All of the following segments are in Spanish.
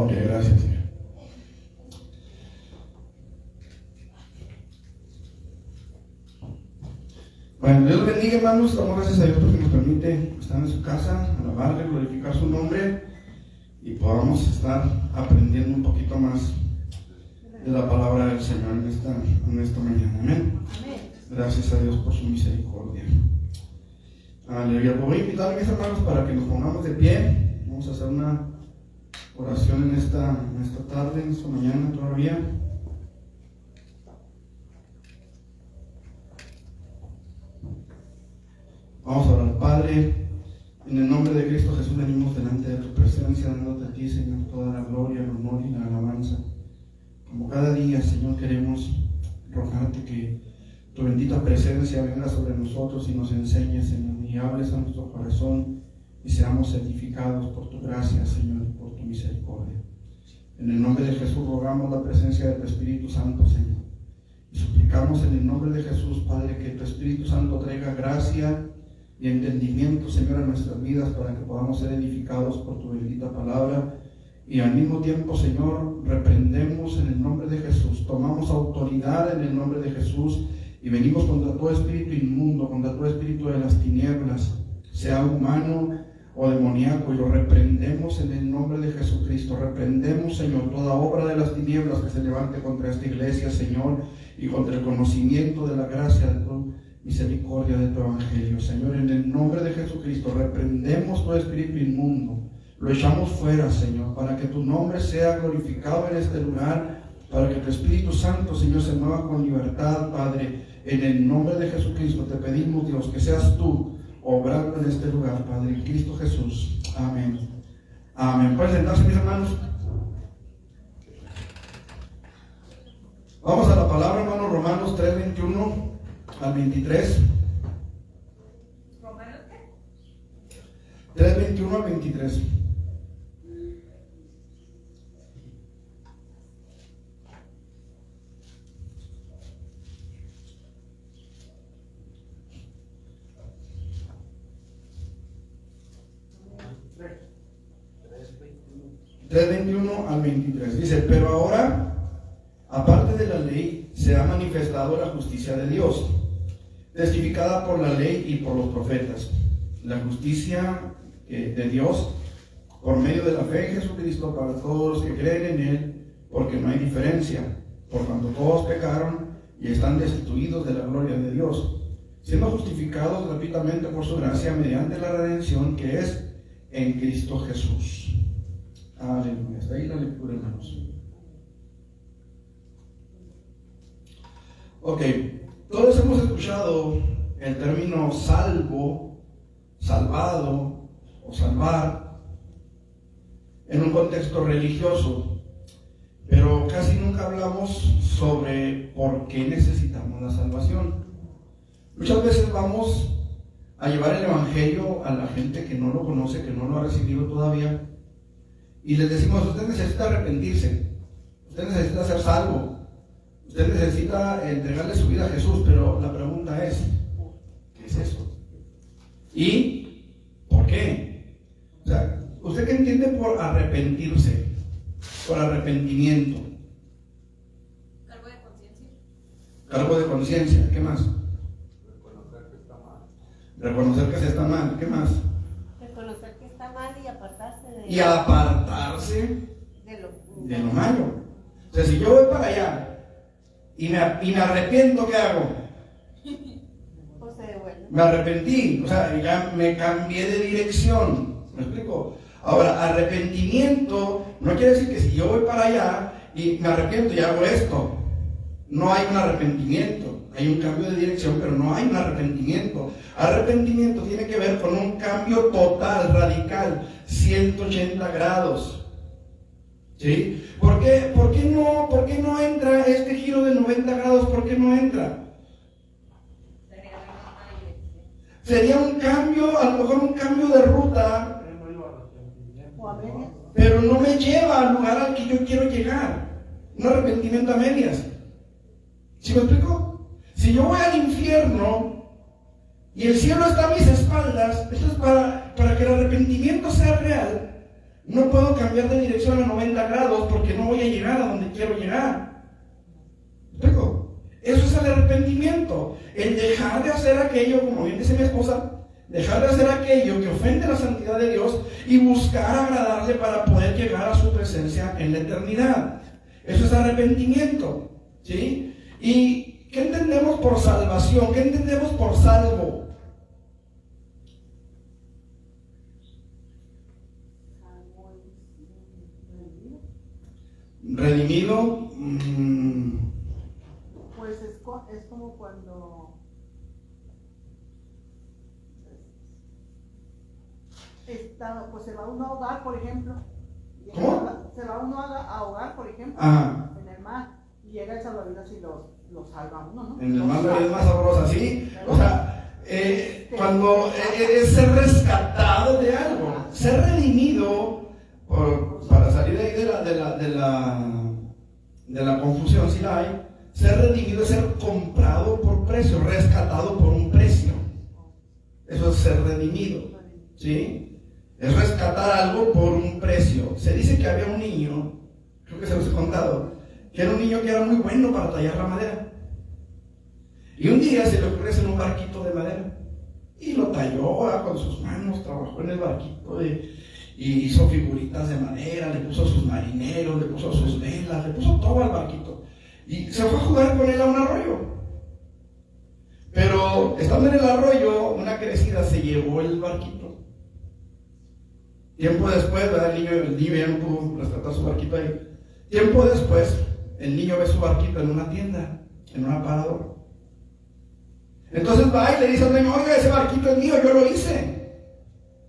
Ok, gracias, Señor. Bueno, Dios bendiga, hermanos. Damos gracias a Dios porque nos permite estar en su casa, alabarle, glorificar su nombre y podamos estar aprendiendo un poquito más de la palabra del Señor en esta mañana. Amén. Gracias a Dios por su misericordia. Aleluya. Voy a invitar a mis hermanos para que nos pongamos de pie. Vamos a hacer una oración en esta tarde, en esta mañana todavía. Vamos a orar. Padre, en el nombre de Cristo Jesús venimos delante de tu presencia, dándote a ti, Señor, toda la gloria, el honor y la alabanza. Como cada día, Señor, queremos rogarte que tu bendita presencia venga sobre nosotros y nos enseñes, Señor, y hables a nuestro corazón y seamos edificados por tu gracia, Señor, y por tu misericordia. En el nombre de Jesús rogamos la presencia de tu Espíritu Santo, Señor. Y suplicamos en el nombre de Jesús, Padre, que tu Espíritu Santo traiga gracia y entendimiento, Señor, a nuestras vidas para que podamos ser edificados por tu bendita palabra. Y al mismo tiempo, Señor, reprendemos en el nombre de Jesús, tomamos autoridad en el nombre de Jesús y venimos contra todo espíritu inmundo, contra todo espíritu de las tinieblas, sea humano o demoníaco, y lo reprendemos en el nombre de Jesucristo. Reprendemos, Señor, toda obra de las tinieblas que se levante contra esta iglesia, Señor, y contra el conocimiento de la gracia de tu misericordia, de tu evangelio. Señor, en el nombre de Jesucristo, reprendemos todo espíritu inmundo, lo echamos fuera, Señor, para que tu nombre sea glorificado en este lugar, para que tu Espíritu Santo, Señor, se mueva con libertad, Padre. En el nombre de Jesucristo te pedimos, Dios, que seas tú obrando en este lugar, Padre, en Cristo Jesús. Amén. Amén. ¿Pueden sentarse, mis hermanos? Vamos a la palabra, hermanos, Romanos 3, 21 al 23. ¿Romanos qué? 3, 21 al 23. Tres 21 al 23. Dice, pero ahora, aparte de la ley, se ha manifestado la justicia de Dios, testificada por la ley y por los profetas. La justicia de Dios por medio de la fe en Jesucristo para todos los que creen en Él, porque no hay diferencia, por cuanto todos pecaron y están destituidos de la gloria de Dios, siendo justificados gratuitamente por su gracia mediante la redención que es en Cristo Jesús. Aleluya. Está ahí la lectura, hermanos. Ok, todos hemos escuchado el término salvo, salvado o salvar en un contexto religioso, pero casi nunca hablamos sobre por qué necesitamos la salvación. Muchas veces vamos a llevar el evangelio a la gente que no lo conoce, que no lo ha recibido todavía, y les decimos: usted necesita arrepentirse, usted necesita ser salvo, usted necesita entregarle su vida a Jesús. Pero la pregunta es, ¿qué es eso? ¿Y por qué? O sea, ¿usted qué entiende por arrepentirse? Por arrepentimiento. Cargo de conciencia. Cargo de conciencia. ¿Qué más? Reconocer que está mal. Reconocer que se está mal. ¿Qué más? Reconocer que está mal y apartarse de Y apartarse de lo malo. O sea, si yo voy para allá y me arrepiento, ¿qué hago? o se devuelve. Me arrepentí, o sea, ya me cambié de dirección. ¿Me explico? Ahora, arrepentimiento no quiere decir que si yo voy para allá y me arrepiento y hago esto, no hay un arrepentimiento. Hay un cambio de dirección, pero no hay un arrepentimiento. Arrepentimiento tiene que ver con un cambio total, radical, 180 grados. ¿Sí? ¿Por qué no entra este giro de 90 grados? ¿Por qué no entra? Sería un cambio, a lo mejor un cambio de ruta, O a medias. pero no me lleva al lugar al que yo quiero llegar. Un arrepentimiento a medias. ¿Sí me explico? Si yo voy al infierno y el cielo está a mis espaldas, esto es para que el arrepentimiento sea real. No puedo cambiar de dirección a 90 grados porque no voy a llegar a donde quiero llegar. ¿Explico? Eso es el arrepentimiento. El dejar de hacer aquello, como bien dice mi esposa, dejar de hacer aquello que ofende la santidad de Dios y buscar agradarle para poder llegar a su presencia en la eternidad. Eso es arrepentimiento. ¿Sí? ¿Y qué entendemos por salvación? ¿Qué entendemos por salvo? Redimido. Pues es como cuando pues se va uno a ahogar, por ejemplo. ¿Cómo? Se va uno a ahogar, por ejemplo, Ajá. en el mar, y llega el salvavidas y lo salva a uno, ¿no? En el mar es más sabrosa, ¿sí? O sea, cuando es ser rescatado de algo, ser redimido para salir ahí de la confusión, si la hay. Ser redimido es ser comprado por precio, rescatado por un precio. Eso es ser redimido, ¿sí? Es rescatar algo por un precio. Se dice que había un niño, creo que se los he contado, que era un niño que era muy bueno para tallar la madera. Y un día se le ocurrió hacer un barquito de madera. Y lo talló con sus manos, trabajó en el barquito y hizo figuritas de madera, le puso sus marineros, le puso sus velas, le puso todo al barquito. Y se fue a jugar con él a un arroyo. Pero estando en el arroyo, una crecida se llevó el barquito. Tiempo después, ¿verdad? El niño ya no pudo rescatar su barquito ahí. Tiempo después, el niño ve su barquito en una tienda, en un aparador. Entonces va y le dice al dueño: oiga, ese barquito es mío, yo lo hice.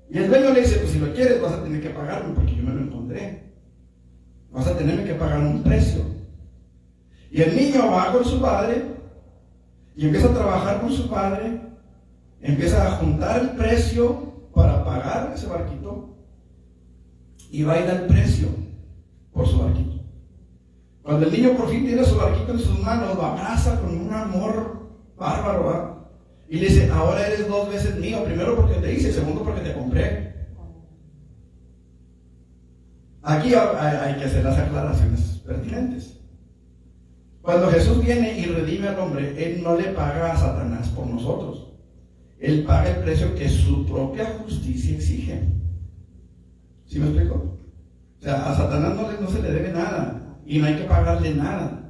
Y el dueño le dice: pues si lo quieres vas a tener que pagarme porque yo me lo encontré. Vas a tener que pagar un precio. Y el niño va con su padre y empieza a trabajar con su padre, empieza a juntar el precio para pagar ese barquito y va a ir al precio por su barquito. Cuando el niño por fin tiene su barquito en sus manos, lo abraza con un amor bárbaro, ¿verdad? Y le dice: ahora eres 2 veces mío, primero porque te hice, segundo porque te compré. Aquí hay que hacer las aclaraciones pertinentes. Cuando Jesús viene y redime al hombre, Él no le paga a Satanás por nosotros. Él paga el precio que su propia justicia exige. ¿Sí me explico? O sea, a Satanás no se le debe nada y no hay que pagarle nada,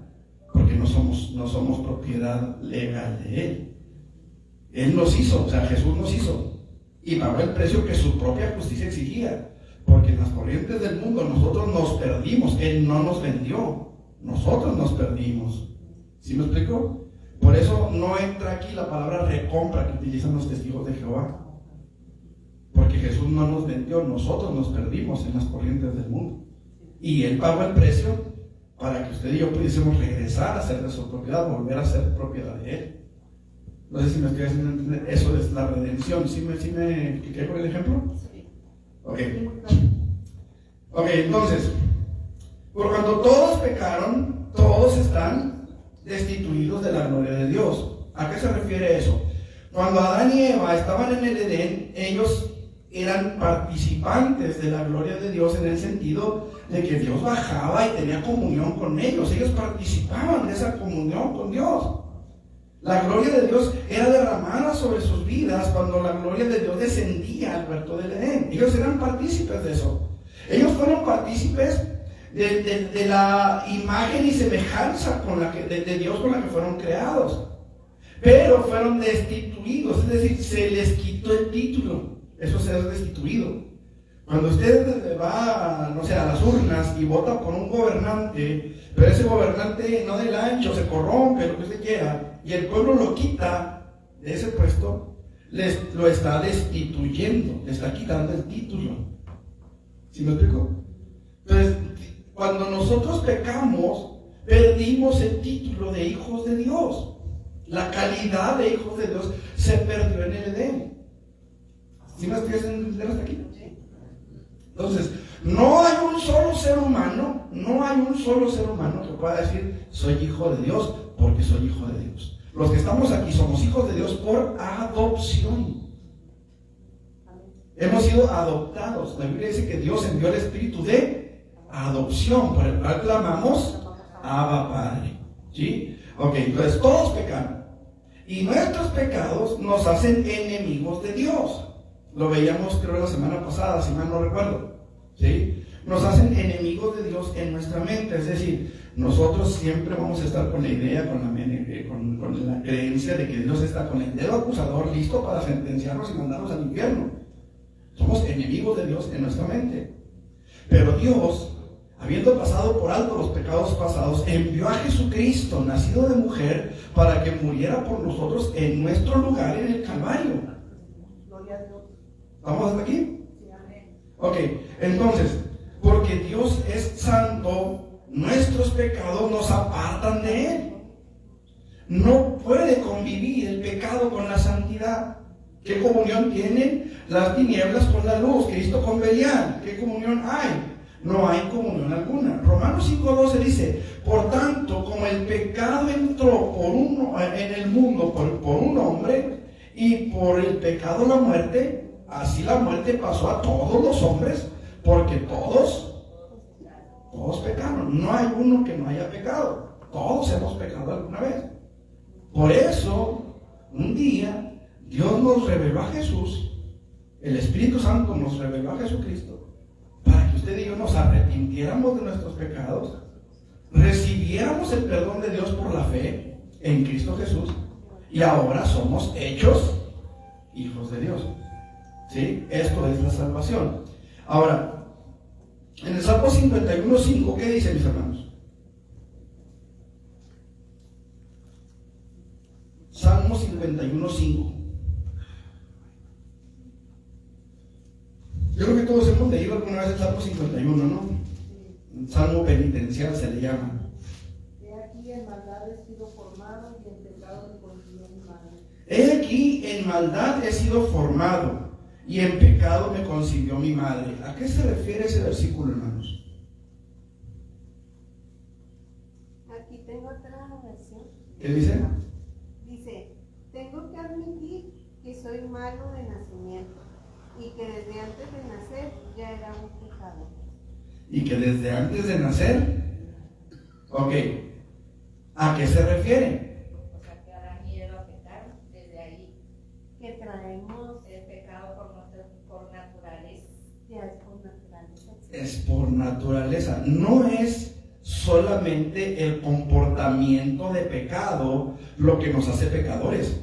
porque no somos propiedad legal de Él. Él nos hizo, o sea, Jesús nos hizo y pagó el precio que su propia justicia exigía, porque en las corrientes del mundo nosotros nos perdimos. Él no nos vendió, nosotros nos perdimos. ¿Sí me explico? Por eso no entra aquí la palabra recompra que utilizan los testigos de Jehová, porque Jesús no nos vendió, nosotros nos perdimos en las corrientes del mundo y Él pagó el precio para que usted y yo pudiésemos regresar a ser de su propiedad, volver a ser propiedad de Él. No sé si me estoy haciendo entender. Eso es la redención. ¿Sí me expliqué con el ejemplo? Sí. Ok, entonces, por cuanto todos pecaron, todos están destituidos de la gloria de Dios. ¿A qué se refiere eso? Cuando Adán y Eva estaban en el Edén, ellos eran participantes de la gloria de Dios en el sentido de que Dios bajaba y tenía comunión con ellos. Ellos participaban de esa comunión con Dios. La gloria de Dios era derramada sobre sus vidas cuando la gloria de Dios descendía al huerto del Edén. Ellos eran partícipes de eso. Ellos fueron partícipes de la imagen y semejanza de Dios con la que fueron creados. Pero fueron destituidos, es decir, se les quitó el título. Eso es ser destituido. Cuando usted va, no sé, a las urnas y vota por un gobernante, pero ese gobernante no del ancho, se corrompe, lo que usted quiera, y el pueblo lo quita de ese puesto, lo está destituyendo, le está quitando el título. ¿Sí me explico? Entonces, cuando nosotros pecamos, perdimos el título de hijos de Dios. La calidad de hijos de Dios se perdió en el Edén. ¿Sí me estoy haciendo entender hasta aquí? Entonces, no hay un solo ser humano que pueda decir: soy hijo de Dios, porque soy hijo de Dios. Los que estamos aquí somos hijos de Dios por adopción. Hemos sido adoptados. La Biblia dice que Dios envió el espíritu de adopción, por el cual clamamos Abba Padre. ¿Sí? Ok, entonces todos pecaron. Y nuestros pecados nos hacen enemigos de Dios. Lo veíamos creo la semana pasada, si mal no recuerdo. ¿Sí? Nos hacen enemigos de Dios en nuestra mente. Es decir, nosotros siempre vamos a estar con la idea, con la creencia de que Dios está con el dedo acusador listo para sentenciarnos y mandarnos al infierno. Somos enemigos de Dios en nuestra mente. Pero Dios, habiendo pasado por alto los pecados pasados, envió a Jesucristo, nacido de mujer, para que muriera por nosotros en nuestro lugar en el Calvario. Gloria a Dios. ¿Estamos hasta aquí? Sí, amén. Ok, entonces, porque Dios es santo, nuestros pecados nos apartan de Él. No puede convivir el pecado con la santidad. ¿Qué comunión tienen las tinieblas con la luz? Cristo con Belial. ¿Qué comunión hay? No hay comunión alguna. Romanos 5:12 dice: por tanto, como el pecado entró en el mundo por un hombre, y por el pecado la muerte, así la muerte pasó a todos los hombres, porque todos pecaron. No hay uno que no haya pecado. Todos hemos pecado alguna vez. Por eso, un día, Dios nos reveló a Jesús, el Espíritu Santo nos reveló a Jesucristo, para que usted y yo nos arrepintiéramos de nuestros pecados, recibiéramos el perdón de Dios por la fe en Cristo Jesús, y ahora somos hechos hijos de Dios. ¿Sí? Esto es la salvación. Ahora, en el Salmo 51:5, ¿qué dice, mis hermanos? Salmo 51:5. Yo creo que todos hemos leído alguna vez el Salmo 51, ¿no? El Salmo penitencial se le llama. He aquí en maldad he sido formado y en pecado me concibió mi madre. He aquí en maldad he sido formado y en pecado me concibió mi madre. ¿A qué se refiere ese versículo, hermanos? Aquí tengo otra versión. ¿Qué dice? Dice, tengo que admitir que soy malo de nacimiento y que desde antes de nacer ya era un pecado. Y que desde antes de nacer, ok, ¿a qué se refiere? O sea, que Adán y Eva pecaron desde ahí. Que traemos El pecado por naturaleza. ya es por naturaleza. Es por naturaleza. No es solamente el comportamiento de pecado lo que nos hace pecadores.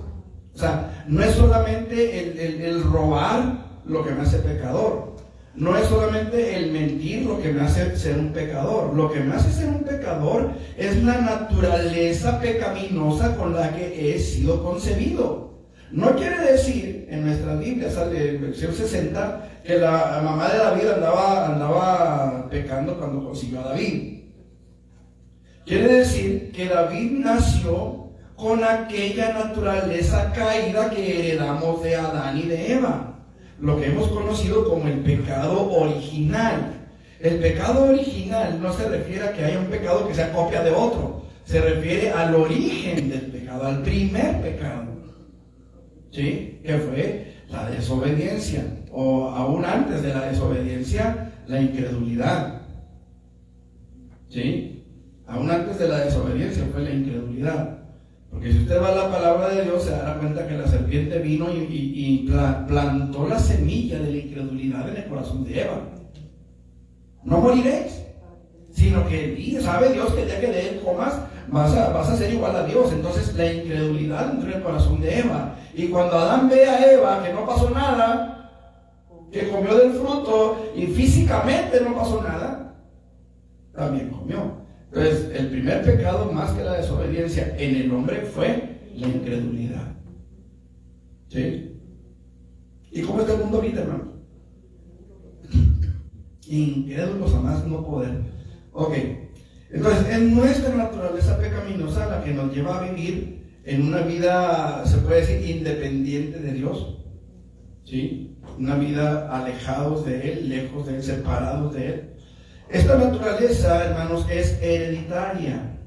O sea, no es solamente el robar lo que me hace pecador. No es solamente el mentir lo que me hace ser un pecador. Lo que me hace ser un pecador es la naturaleza pecaminosa con la que he sido concebido. No quiere decir, en nuestras Biblias, sale en versión 60, que la mamá de David andaba pecando cuando consiguió a David. Quiere decir que David nació con aquella naturaleza caída que heredamos de Adán y de Eva. Lo que hemos conocido como el pecado original. El pecado original no se refiere a que haya un pecado que sea copia de otro. Se refiere al origen del pecado, al primer pecado. ¿Sí? Que fue la desobediencia. O aún antes de la desobediencia, la incredulidad. ¿Sí? Aún antes de la desobediencia fue la incredulidad. Porque si usted va a la palabra de Dios, se dará cuenta que la serpiente vino y plantó la semilla de la incredulidad en el corazón de Eva. No moriréis, sino que sabe Dios que el día que de él comas vas a ser igual a Dios. Entonces la incredulidad entró en el corazón de Eva. Y cuando Adán ve a Eva que no pasó nada, que comió del fruto y físicamente no pasó nada, también comió. Entonces, el primer pecado, más que la desobediencia en el hombre, fue la incredulidad. ¿Sí? ¿Y cómo está el mundo ahorita, hermano? Incrédulos a más no poder. Ok. Entonces, es nuestra naturaleza pecaminosa la que nos lleva a vivir en una vida, se puede decir, independiente de Dios. ¿Sí? Una vida alejados de Él, lejos de Él, separados de Él. Esta naturaleza, hermanos, es hereditaria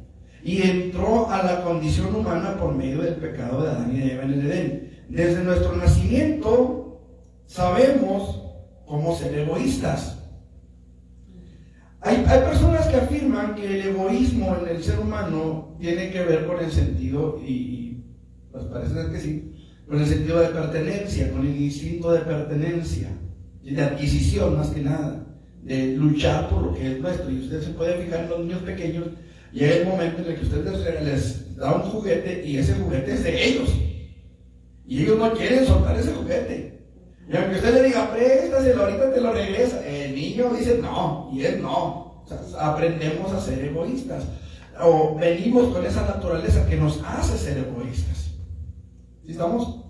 y entró a la condición humana por medio del pecado de Adán y de Eva en el Edén. Desde nuestro nacimiento sabemos como ser egoístas. Hay personas que afirman que el egoísmo en el ser humano tiene que ver con el sentido, y pues parece ser que sí, con el sentido de pertenencia, con el instinto de pertenencia, de adquisición más que nada, de luchar por lo que es nuestro. Y usted se puede fijar en los niños pequeños, llega el momento en el que usted les da un juguete y ese juguete es de ellos. Y ellos no quieren soltar ese juguete. Y aunque usted le diga, préstaselo, ahorita te lo regresa, el niño dice no, y él no. O sea, aprendemos a ser egoístas. O venimos con esa naturaleza que nos hace ser egoístas. ¿Sí estamos?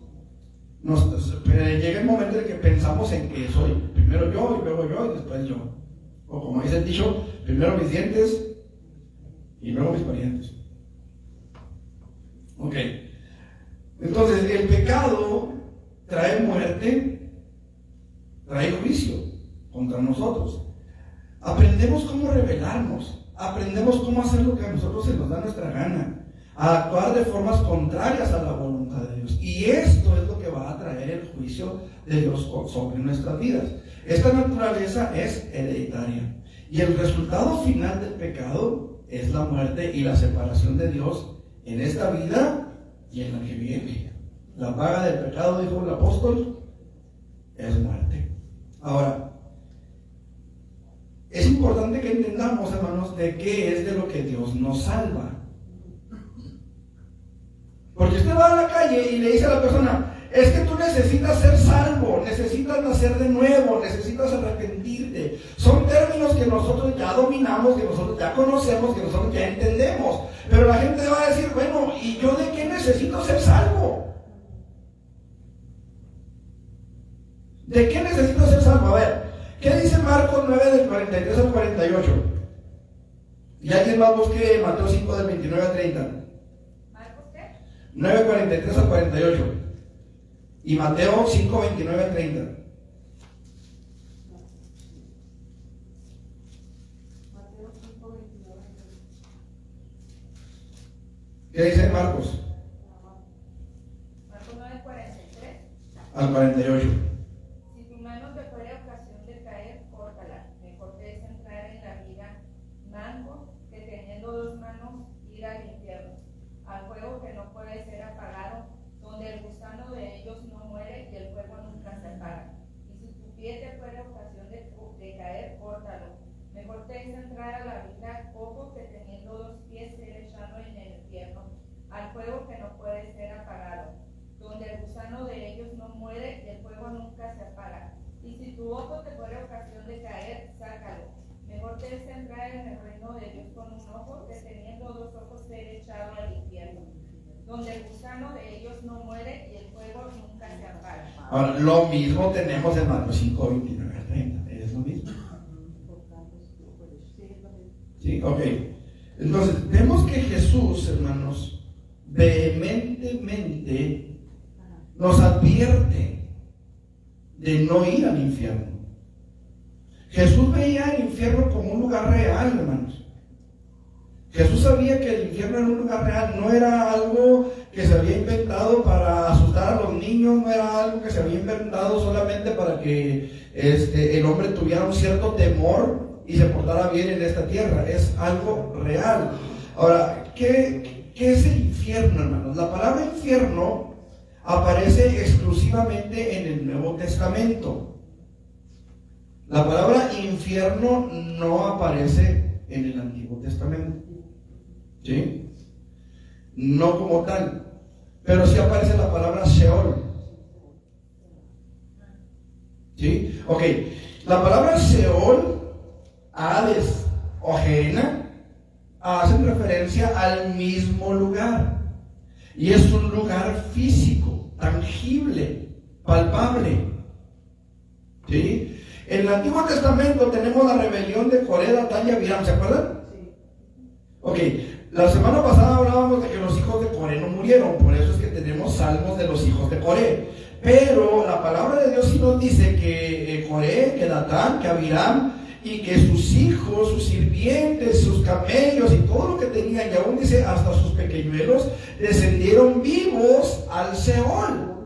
Llega el momento en que pensamos en que soy primero yo, y luego yo, y después yo. O como dice el dicho, primero mis dientes, y luego mis parientes. Ok. Entonces, el pecado trae muerte, trae juicio contra nosotros. Aprendemos cómo rebelarnos, aprendemos cómo hacer lo que a nosotros se nos da nuestra gana, a actuar de formas contrarias a la voluntad de Dios. Y esto es lo que va a traer el juicio de Dios sobre nuestras vidas. Esta naturaleza es hereditaria. Y el resultado final del pecado es la muerte y la separación de Dios en esta vida y en la que viene. La paga del pecado, dijo el apóstol, es muerte. Ahora, es importante que entendamos, hermanos, de qué es de lo que Dios nos salva. Porque usted va a la calle y le dice a la persona, es que tú necesitas ser salvo, necesitas nacer de nuevo, necesitas arrepentirte. Son términos que nosotros ya dominamos, que nosotros ya conocemos, que nosotros ya entendemos. Pero la gente va a decir, bueno, ¿y yo de qué necesito ser salvo? ¿De qué necesito ser salvo? A ver, ¿qué dice Marcos 9 del 43 al 48? Y alguien más busque Mateo 5 del 29 al 30. ¿Marcos qué? 9, 43 al 48. Y Mateo 5, 29 al 30. Mateo 5, 29 al 30. ¿Qué dice Marcos? Marcos 9, 43. Al 48. Si tu mano te fuere ocasión de caer, córtala. Mejor te es entrar en la vida manco que teniendo dos manos ir al infierno, al fuego que no puede ser apagado, donde el gusano de ellos no muere y el fuego nunca se apaga. Y si tu pie te fuere ocasión de caer, córtalo. Mejor te es entrar a la vida cojo que teniendo dos pies ser echado en el infierno, al fuego que no puede ser apagado, donde el gusano de ellos no muere y el fuego nunca se apaga. Y si tu ojo te fuere ocasión de caer, sácalo. Mejor te es entrar en el reino de Dios con un ojo que teniendo dos ojos ser echado al infierno, donde el gusano de ellos no muere y el fuego nunca se apaga. Ahora, lo mismo tenemos en Mateo 5, 29 al 30. Es lo mismo. Sí, ok. Entonces, vemos que Jesús, hermanos, vehementemente nos advierte de no ir al infierno. Jesús veía el infierno como un lugar real, hermanos. Jesús sabía que el infierno era un lugar real, no era algo que se había inventado para asustar a los niños, no era algo que se había inventado solamente para que el hombre tuviera un cierto temor y se portara bien en esta tierra. Es algo real. Ahora, ¿qué es el infierno, hermanos? La palabra infierno aparece exclusivamente en el Nuevo Testamento. La palabra infierno no aparece en el Antiguo Testamento. ¿Sí? No como tal. Pero sí aparece la palabra Sheol. ¿Sí? Ok. La palabra Sheol, Hades o Gehenna hacen referencia al mismo lugar. Y es un lugar físico, tangible, palpable. ¿Sí? En el Antiguo Testamento tenemos la rebelión de Coré, Datán y Abiram, ¿se acuerdan? Sí. Ok, la semana pasada hablábamos de que los hijos de Coré no murieron, por eso es que tenemos salmos de los hijos de Coré. Pero la palabra de Dios sí nos dice que Coré, que Datán, que Abiram, y que sus hijos, sus sirvientes, sus camellos y todo lo que tenían, y aún dice hasta sus pequeñuelos, descendieron vivos al Seol.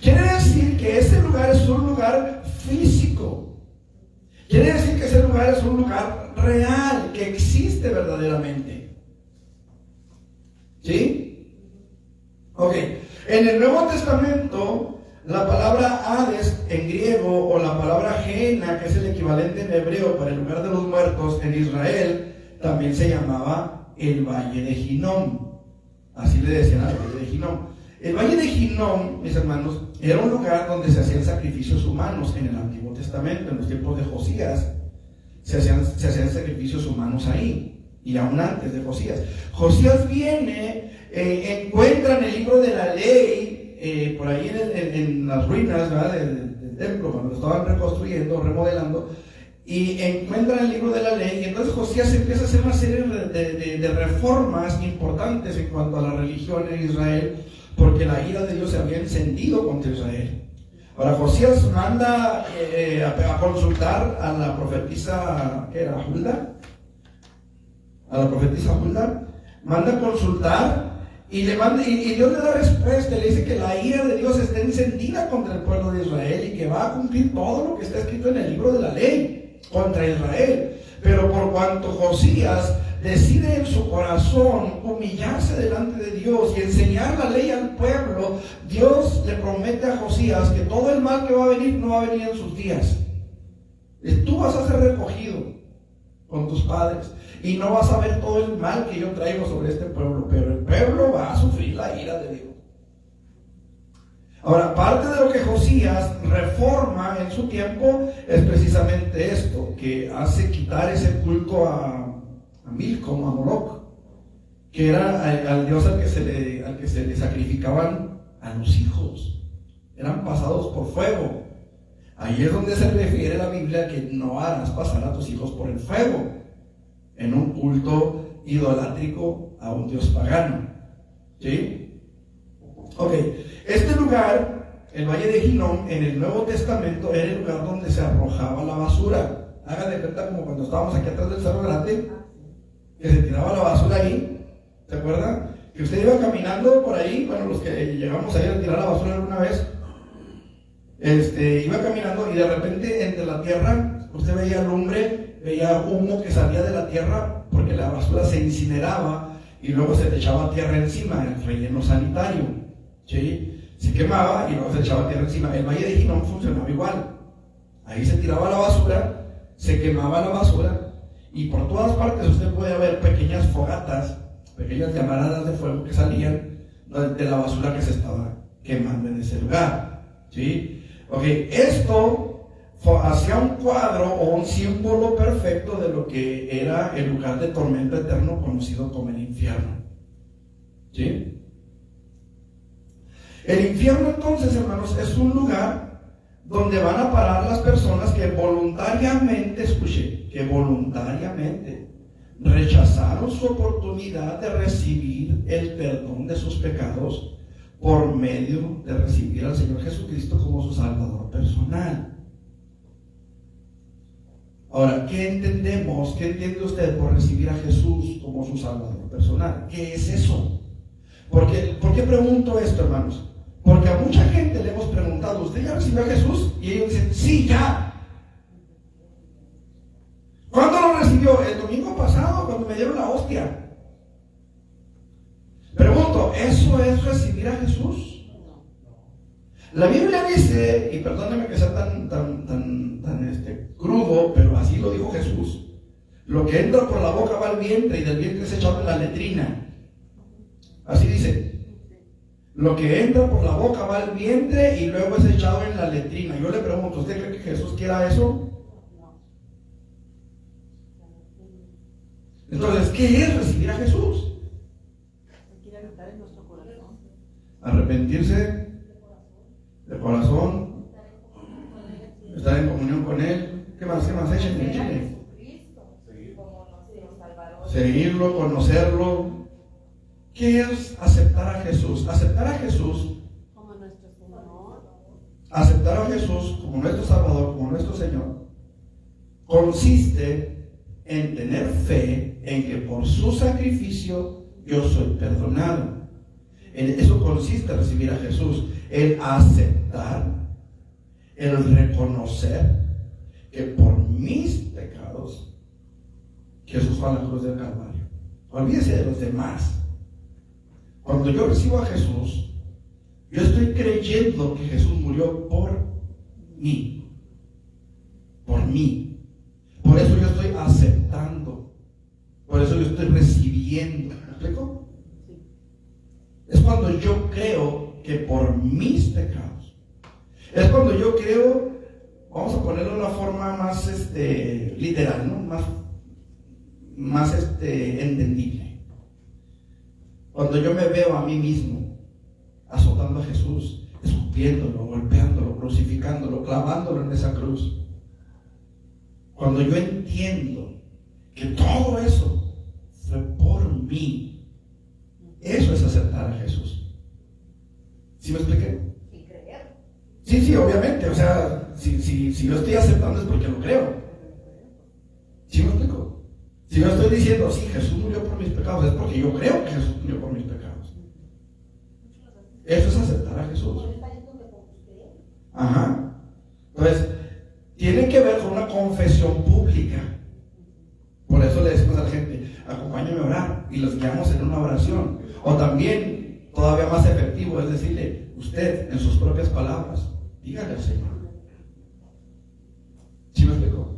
Quiere decir que ese lugar es un lugar físico Quiere decir que ese lugar es un lugar real, que existe verdaderamente. ¿Sí? Ok. En el Nuevo Testamento, la palabra Hades en griego, o la palabra Gehenna, que es el equivalente en hebreo para el lugar de los muertos en Israel, también se llamaba el Valle de Hinnom. Así le decían al Valle de Hinnom. El Valle de Hinnom, mis hermanos, era un lugar donde se hacían sacrificios humanos en el Antiguo Testamento. En los tiempos de Josías se hacían sacrificios humanos ahí, y aún antes de Josías. Josías viene, encuentra en el libro de la ley, por ahí en las ruinas, ¿verdad?, del templo, cuando lo estaban reconstruyendo, remodelando, y encuentra el libro de la ley. Y entonces Josías empieza a hacer una serie de reformas importantes en cuanto a la religión en Israel, porque la ira de Dios se había encendido contra Israel. Ahora Josías manda a consultar a la profetisa, ¿qué era? Hulda. A la profetisa Hulda manda a consultar, y Dios le da respuesta. Le dice que la ira de Dios está encendida contra el pueblo de Israel y que va a cumplir todo lo que está escrito en el libro de la ley contra Israel. Pero por cuanto Josías decide en su corazón humillarse delante de Dios y enseñar la ley al pueblo, Dios le promete a Josías que todo el mal que va a venir no va a venir en sus días. Tú vas a ser recogido con tus padres y no vas a ver todo el mal que yo traigo sobre este pueblo, pero el pueblo va a sufrir la ira de Dios. Ahora, parte de lo que Josías reforma en su tiempo es precisamente esto, que hace quitar ese culto a Milcom, a Moloch, que era al dios al que se le sacrificaban a los hijos. Eran pasados por fuego. Ahí es donde se refiere la Biblia que no harás pasar a tus hijos por el fuego, en un culto idolátrico a un dios pagano. ¿Sí? Ok, este lugar, el Valle de Hinnom, en el Nuevo Testamento, era el lugar donde se arrojaba la basura. Hagan de cuenta como cuando estábamos aquí atrás del Cerro Grande, que se tiraba la basura ahí. ¿Se acuerdan? Que usted iba caminando por ahí, bueno, los que llegamos ahí a tirar la basura alguna vez, iba caminando y de repente entre la tierra usted veía lumbre, veía humo que salía de la tierra porque la basura se incineraba y luego se le echaba tierra encima, el relleno sanitario. ¿Sí? Se quemaba y luego se echaba tierra encima. El Valle de Hinnom funcionaba igual. Ahí se tiraba la basura, se quemaba la basura, y por todas partes usted puede ver pequeñas fogatas, pequeñas llamaradas de fuego que salían de la basura que se estaba quemando en ese lugar. ¿Sí? Ok, esto hacía un cuadro o un símbolo perfecto de lo que era el lugar de tormento eterno conocido como el infierno. ¿Sí? El infierno, entonces, hermanos, es un lugar donde van a parar las personas que voluntariamente, escuchen, que voluntariamente rechazaron su oportunidad de recibir el perdón de sus pecados por medio de recibir al Señor Jesucristo como su Salvador personal. Ahora, ¿qué entendemos? ¿Qué entiende usted por recibir a Jesús como su Salvador personal? ¿Qué es eso? ¿Por qué pregunto esto, hermanos? Porque a mucha gente le hemos preguntado, ¿usted ya recibió a Jesús? Y ellos dicen, sí, ya. ¿Cuándo lo recibió? El domingo pasado, cuando me dieron la hostia. Pregunto, ¿eso es recibir a Jesús? La Biblia dice, y perdóneme que sea tan crudo, pero así lo dijo Jesús: lo que entra por la boca va al vientre y del vientre es echado en la letrina. Así dice. Lo que entra por la boca va al vientre y luego es echado en la letrina. Yo le pregunto, ¿usted cree que Jesús quiera eso? Entonces, ¿qué es recibir a Jesús? Quiere habitar en nuestro corazón. Arrepentirse de corazón, estar en comunión con Él. ¿Qué más? Échenle. Seguirlo, conocerlo. ¿Qué es aceptar a Jesús? Aceptar a Jesús como nuestro Señor. Aceptar a Jesús como nuestro Salvador, como nuestro Señor, consiste en tener fe en que por su sacrificio yo soy perdonado. En eso consiste recibir a Jesús, el aceptar, el reconocer que por mis pecados Jesús fue a la cruz del Calvario. Olvídese de los demás. Cuando yo recibo a Jesús, yo estoy creyendo que Jesús murió por mí. Por mí. Por eso yo estoy aceptando. Por eso yo estoy recibiendo. ¿Me explico? Es cuando yo creo que por mis pecados. Es cuando yo creo, vamos a ponerlo de una forma más literal, ¿no? Más entendible. Cuando yo me veo a mí mismo azotando a Jesús, escupiéndolo, golpeándolo, crucificándolo, clavándolo en esa cruz. Cuando yo entiendo que todo eso fue por mí, eso es aceptar a Jesús. ¿Sí me expliqué? Y creer. Sí, obviamente. O sea, si yo estoy aceptando es porque lo creo. ¿Sí me explico? Si yo estoy diciendo, sí, Jesús murió por mis pecados, es porque yo creo que Jesús murió por mis pecados. Eso es aceptar a Jesús. Ajá. Entonces, tiene que ver con una confesión pública. Por eso le decimos a la gente, acompáñame a orar, y los guiamos en una oración. O también, todavía más efectivo, es decirle, usted, en sus propias palabras, dígale al Señor. ¿Sí me explico?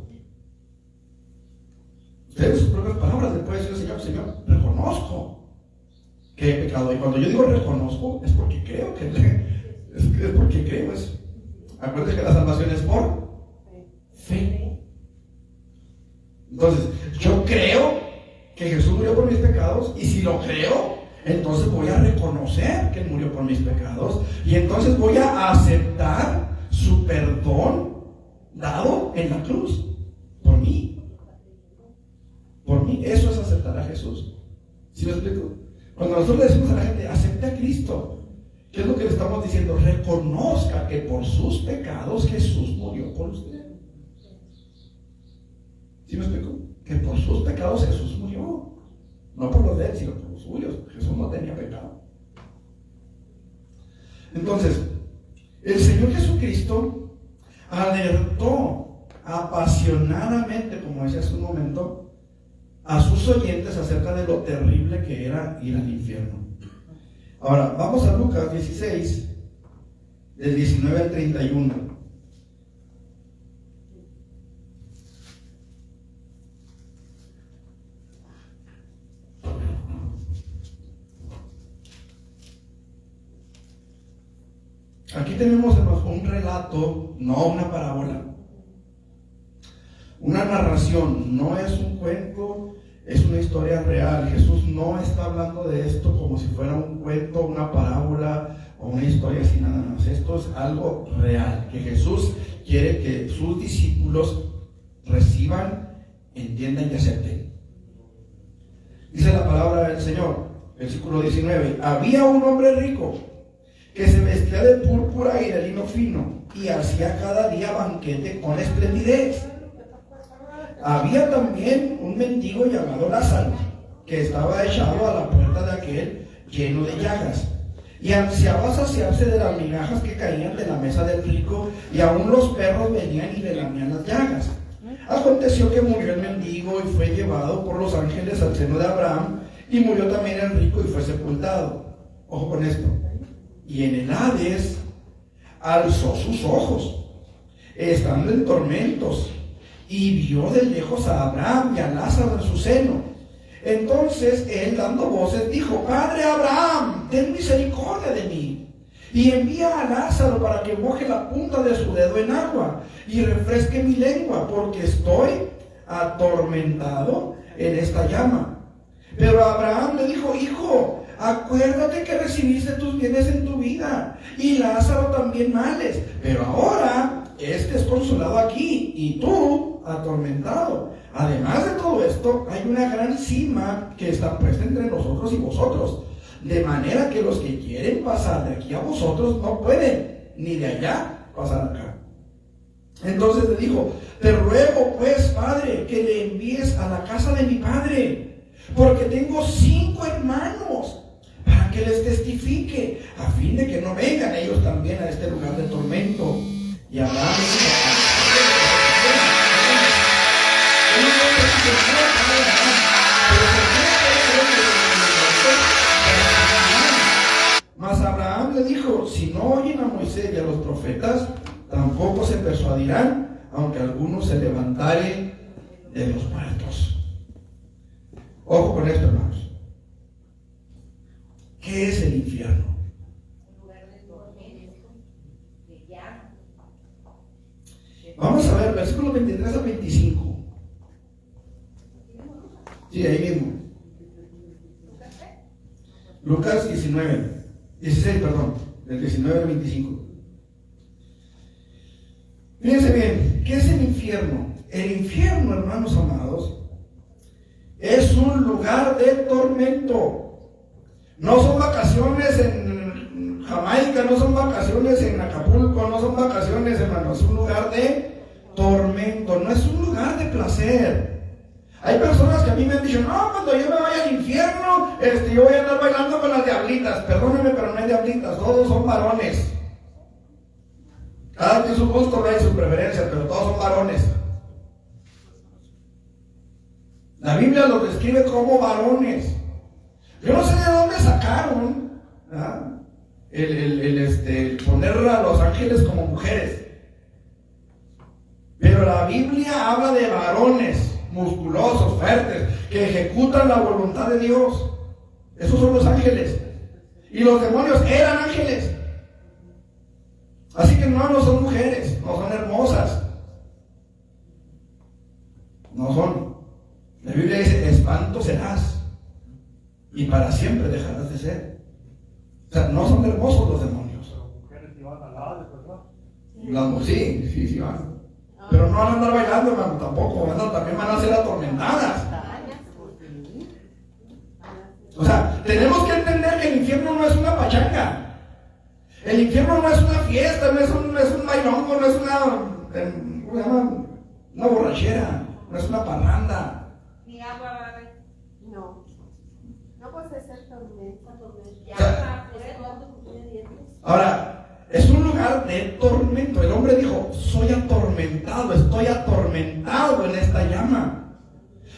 Usted, en sus propias palabras, le puede decir al Señor, reconozco que he pecado. Y cuando yo digo reconozco, es porque creo es porque creo eso. Acuérdense que la salvación es por fe. Entonces, yo creo que Jesús murió por mis pecados, y si lo creo, entonces voy a reconocer que Él murió por mis pecados, y entonces voy a aceptar su perdón dado en la cruz por mí. Por mí. Eso es aceptar a Jesús. ¿Sí me explico? Cuando nosotros le decimos a la gente, acepte a Cristo, ¿qué es lo que le estamos diciendo? Reconozca que por sus pecados Jesús murió por usted. ¿Sí me explico? Que por sus pecados Jesús murió. No por los de Él, sino por los suyos. Jesús no tenía pecado. Entonces, el Señor Jesucristo alertó apasionadamente, como decía hace un momento, a sus oyentes acerca de lo terrible que era ir al infierno. Ahora, vamos a Lucas 16, del 19 al 31. Aquí tenemos un relato, no una parábola, una narración, no es un cuento, es una historia real. Jesús no está hablando de esto como si fuera un cuento, una parábola o una historia así nada más. Esto es algo real, que Jesús quiere que sus discípulos reciban, entiendan y acepten. Dice la palabra del Señor, versículo 19: había un hombre rico que se vestía de púrpura y de lino fino, y hacía cada día banquete con esplendidez. Había también un mendigo llamado Lázaro, que estaba echado a la puerta de aquel lleno de llagas, y ansiaba saciarse de las migajas que caían de la mesa del rico, y aún los perros venían y le lamían las llagas. Aconteció que murió el mendigo y fue llevado por los ángeles al seno de Abraham, y murió también el rico y fue sepultado. Ojo con esto. Y en el Hades alzó sus ojos, estando en tormentos, y vio de lejos a Abraham y a Lázaro en su seno. Entonces él, dando voces, dijo: Padre Abraham, ten misericordia de mí, y envía a Lázaro para que moje la punta de su dedo en agua y refresque mi lengua, porque estoy atormentado en esta llama. Pero Abraham le dijo: Hijo, acuérdate que recibiste tus bienes en tu vida, y Lázaro también males, pero ahora este es consolado aquí, y tú atormentado. Además de todo esto, hay una gran cima que está puesta entre nosotros y vosotros, de manera que los que quieren pasar de aquí a vosotros no pueden, ni de allá pasar acá. Entonces le dijo: te ruego pues, Padre, que le envíes a la casa de mi padre, porque tengo 5 hermanos, para que les testifique, a fin de que no vengan ellos también a este lugar de tormento. Y Abraham dijo: profetas tampoco se persuadirán, aunque algunos se levantaren de los muertos. Ojo con esto, hermanos. ¿Qué es el infierno? Un lugar de tormento, de llama. Vamos a ver, versículos 23 a 25. Sí, ahí mismo. Lucas 16, del 19 al 25. Fíjense bien, ¿qué es el infierno? El infierno, hermanos amados, es un lugar de tormento. No son vacaciones en Jamaica, no son vacaciones en Acapulco, no son vacaciones, hermanos, es un lugar de tormento, no es un lugar de placer. Hay personas que a mí me han dicho, no, cuando yo me vaya al infierno, yo voy a andar bailando con las diablitas. Perdónenme, pero no hay diablitas, todos son varones. Cada quien su gusto, y sus preferencias, pero todos son varones. La Biblia los describe como varones. Yo no sé de dónde sacaron el poner a los ángeles como mujeres. Pero la Biblia habla de varones musculosos, fuertes, que ejecutan la voluntad de Dios. Esos son los ángeles. Y los demonios eran ángeles. Así que no son mujeres, no son hermosas. No son. La Biblia dice, espanto serás y para siempre dejarás de ser. O sea, no son hermosos los demonios. Las mujeres iban al lado, ¿verdad? Sí van. Pero no van a andar bailando, hermano, tampoco. También van a ser atormentadas. O sea, tenemos que entender que el infierno no es una pachanga. El infierno no es una fiesta, no es un bailongo, no es ¿cómo se llama? Una borrachera, no es una parranda. Ni agua va a haber. No, pues es el tormento. Llama, Ahora, es un lugar de tormento. El hombre dijo, soy atormentado, estoy atormentado en esta llama.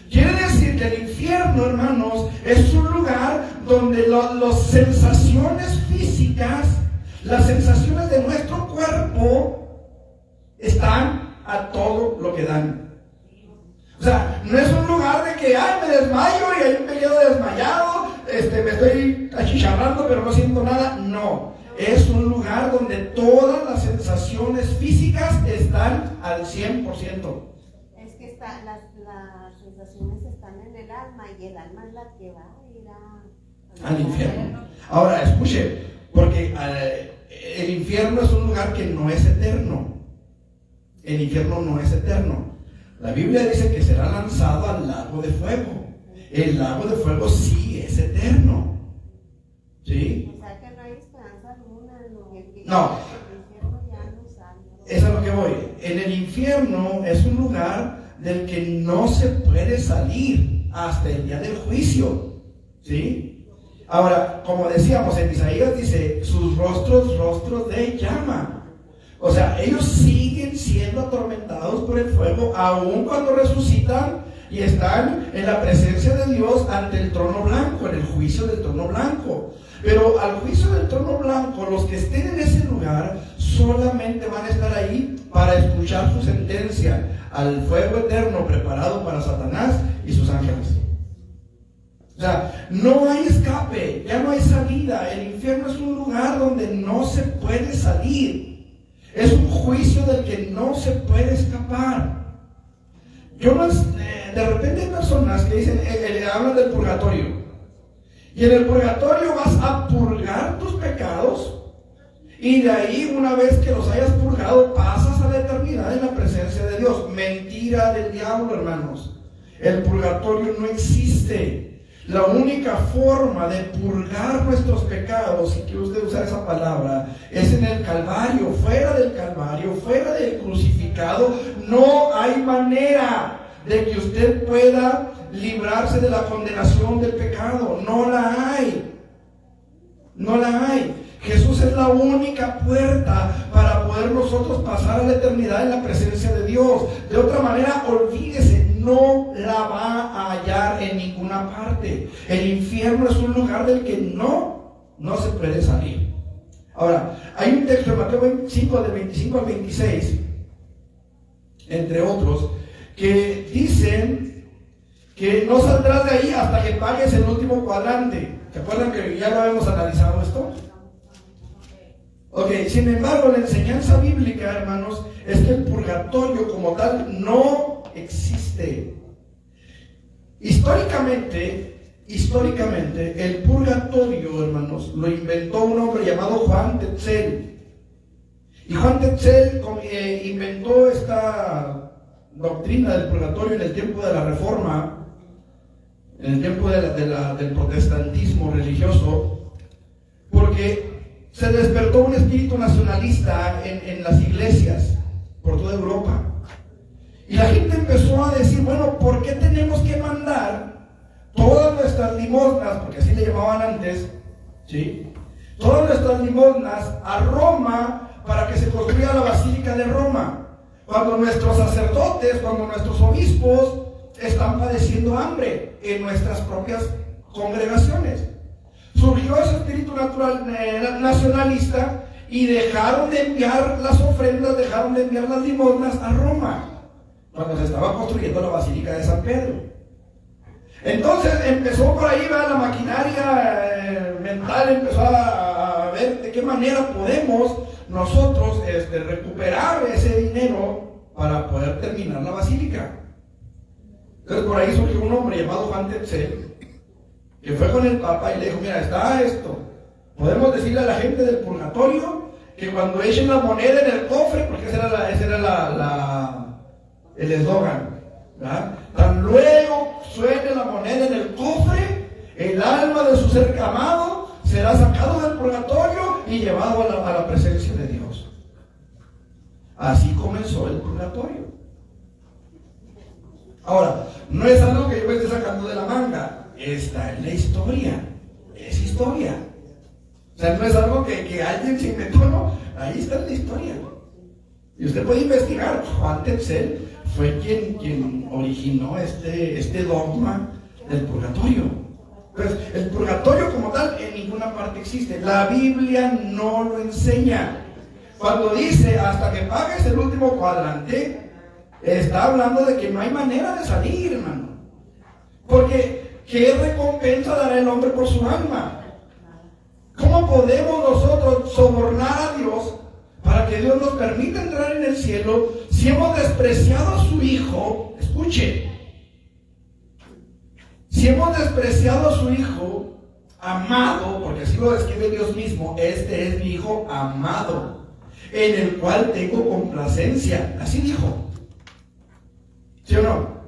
Quiere decir que el infierno, hermanos, es un lugar donde las sensaciones físicas, las sensaciones de nuestro cuerpo están a todo lo que dan. O sea, no es un lugar de que, me desmayo y ahí me quedo desmayado, me estoy achicharrando pero no siento nada. No, es un lugar donde todas las sensaciones físicas están al 100%. Es que las sensaciones están en el alma y el alma es la que va a ir al infierno. Ahora, escuche, porque el infierno es un lugar que no es eterno. El infierno no es eterno. La Biblia dice que será lanzado al lago de fuego. El lago de fuego sí es eterno. ¿Sí? O sea que no hay esperanza alguna. No. El infierno ya no sale. Eso es a lo que voy. En el infierno es un lugar del que no se puede salir hasta el día del juicio. ¿Sí? Ahora, como decíamos en Isaías, dice, sus rostros de llama. O sea, ellos siguen siendo atormentados por el fuego, aun cuando resucitan y están en la presencia de Dios ante el trono blanco, en el juicio del trono blanco. Pero al juicio del trono blanco, los que estén en ese lugar solamente van a estar ahí para escuchar su sentencia al fuego eterno preparado para Satanás y sus ángeles. O sea, no hay escape, ya no hay salida. El infierno es un lugar donde no se puede salir. Es un juicio del que no se puede escapar. De repente hay personas que dicen, hablan del purgatorio. Y en el purgatorio vas a purgar tus pecados. Y de ahí, una vez que los hayas purgado, pasas a la eternidad en la presencia de Dios. Mentira del diablo, hermanos. El purgatorio no existe. La única forma de purgar nuestros pecados, si quiere usted usar esa palabra, es en el Calvario. Fuera del Calvario, fuera del crucificado, no hay manera de que usted pueda librarse de la condenación del pecado. No la hay. No la hay. Jesús es la única puerta para poder nosotros pasar a la eternidad en la presencia de Dios. De otra manera, olvídese, no la va a hallar en ninguna parte. El infierno es un lugar del que no se puede salir. Ahora, hay un texto en Mateo 25, del 25 al 26, entre otros, que dicen que no saldrás de ahí hasta que pagues el último cuadrante. ¿Se acuerdan que ya lo habíamos analizado esto? Ok, sin embargo, la enseñanza bíblica, hermanos, es que el purgatorio como tal no existe. Históricamente, el purgatorio, hermanos, lo inventó un hombre llamado Juan Tetzel. Y Juan Tetzel inventó esta doctrina del purgatorio en el tiempo de la Reforma, en el tiempo del protestantismo religioso, porque se despertó un espíritu nacionalista en las iglesias por toda Europa. Y la gente empezó a decir, bueno, ¿por qué tenemos que mandar todas nuestras limosnas, porque así le llamaban antes, ¿sí? Todas nuestras limosnas a Roma para que se construya la Basílica de Roma? Cuando nuestros sacerdotes, cuando nuestros obispos están padeciendo hambre en nuestras propias congregaciones. Surgió ese espíritu nacionalista y dejaron de enviar las ofrendas, dejaron de enviar las limosnas a Roma cuando se estaba construyendo la Basílica de San Pedro. Entonces empezó por ahí, ¿verdad? La maquinaria mental empezó a ver de qué manera podemos nosotros recuperar ese dinero para poder terminar la basílica. Entonces por ahí surgió un hombre llamado Juan Tetzel, que fue con el Papa y le dijo, mira, está esto. Podemos decirle a la gente del purgatorio que cuando echen la moneda en el cofre, porque ese era el eslogan, ¿verdad? Tan luego suene la moneda en el cofre, el alma de su ser amado será sacado del purgatorio y llevado a la presencia de Dios. Así comenzó el purgatorio. Ahora, no es algo que yo me esté sacando de la manga. Está en la historia, es historia. O sea, no es algo que alguien se inventó, no, ahí está en la historia. Y usted puede investigar. Juan Tetzel fue quien originó este dogma del purgatorio. Pues el purgatorio como tal en ninguna parte existe. La Biblia no lo enseña. Cuando dice hasta que pagues el último cuadrante, está hablando de que no hay manera de salir, hermano. Porque ¿qué recompensa dará el hombre por su alma? ¿Cómo podemos nosotros sobornar a Dios para que Dios nos permita entrar en el cielo si hemos despreciado a su Hijo? Escuche, si hemos despreciado a su Hijo amado, porque así lo describe Dios mismo, este es mi Hijo amado, en el cual tengo complacencia, así dijo, ¿sí o no?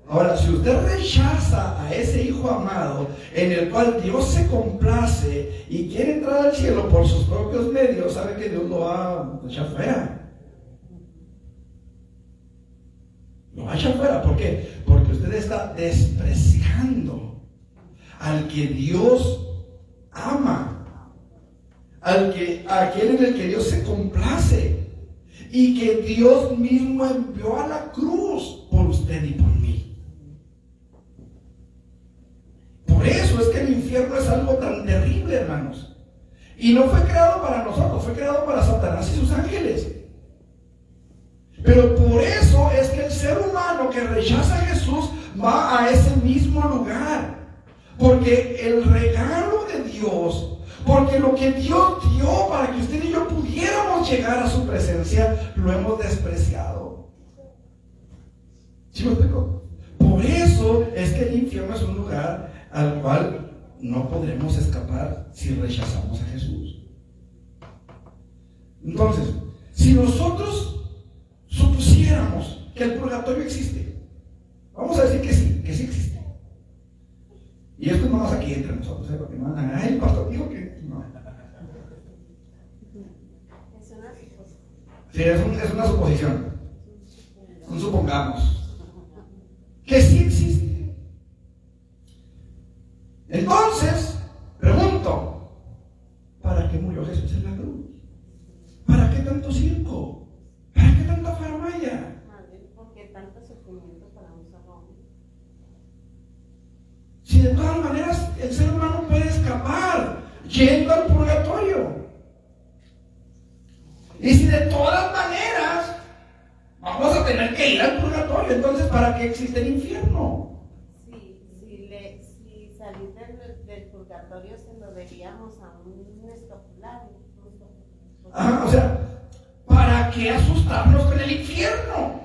Ahora, si usted rechaza a ese Hijo amado, en el cual Dios se complace y quiere entrar al cielo por sus propios medios, sabe que Dios lo va a echar fuera. Lo va a echar fuera. ¿Por qué? Porque usted está despreciando al que Dios ama, aquel en el que Dios se complace y que Dios mismo envió a la cruz por usted y por mí. Por eso es que el infierno es algo tan terrible, hermanos. Y no fue creado para nosotros, fue creado para Satanás y sus ángeles. Pero por eso es que el ser humano que rechaza a Jesús va a ese mismo lugar. Porque el regalo de Dios, porque lo que Dios dio para que usted y yo pudiéramos llegar a su presencia, lo hemos despreciado. ¿Sí me explico? Por eso es que el infierno es un lugar al cual no podremos escapar si rechazamos a Jesús. Entonces, si nosotros supusiéramos que el purgatorio existe, vamos a decir que sí existe. Y esto no es aquí entre nosotros, porque no van a el pastor dijo que no. Sí, es una suposición. Supongamos que sí existe. Entonces, pregunto, ¿para qué murió Jesús en la cruz? ¿Para qué tanto circo? ¿Para qué tanta faramaya? ¿Por qué tanto sufrimiento para un solo hombre? Si de todas maneras el ser humano puede escapar yendo al purgatorio. Y si de todas maneras vamos a tener que ir al purgatorio, entonces ¿para qué existe el infierno? Si salir del purgatorio se lo debíamos a un escapulario. O sea, ¿para qué asustarnos con el infierno?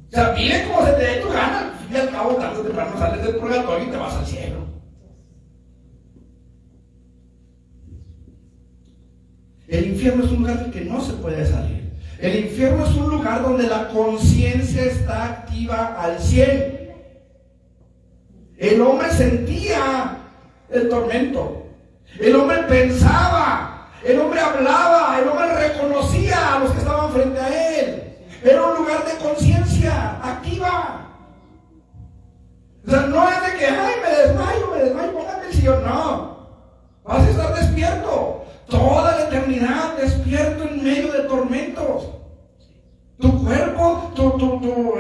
O sea, vive como se te dé tu gana, al fin y al cabo, tarde o temprano sales del purgatorio y te vas al cielo. El infierno es un lugar del que no se puede salir. El infierno es un lugar donde la conciencia está activa al 100. El hombre sentía el tormento. El hombre pensaba. El hombre hablaba. El hombre reconocía a los que estaban frente a él. Era un lugar de conciencia activa. O sea, no es de que, ay, me desmayo, póngame el sillón. No. Vas a estar despierto. Toda la eternidad despierto en medio de tormentos. Tu cuerpo,